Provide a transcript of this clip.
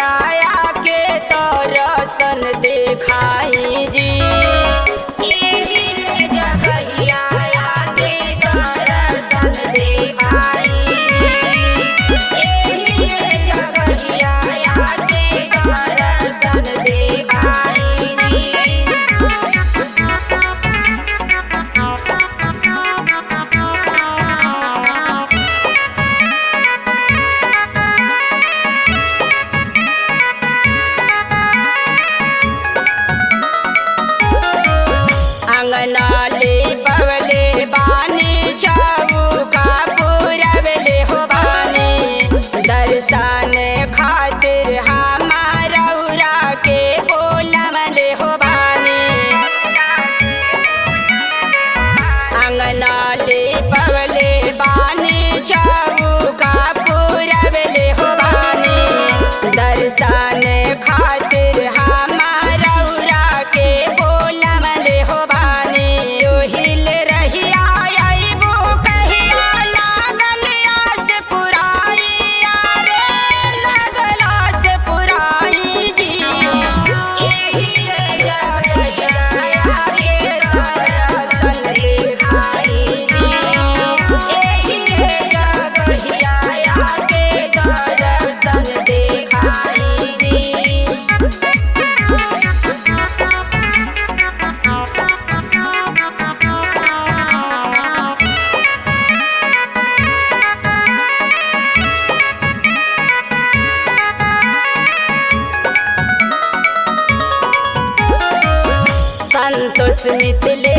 जगहिया के दर्शन देखाई जी। एही रे जगहिया के दर्शन देखाई जी। एही रे जगहिया के दर्शन देखाई जी। अंगनाले पवले बानी चौका पुरवले हो बानी। दर्शन खातिर हमारा उरा के बोलवले हो बानी। अंगनाले पवले बानी चौका पुरवले हो बानी। दर्शन खातिर हमारा उरा के बोलवले हो बानी। ओहिल रहिया अइबो कहिया लागल आस पुराइया रे लागल आस पुराई जी। एही रे जगहिया के दर्शन देखाई जी। एही रे जगहिया के दर्शन देखाई जी। संतोष मिथिले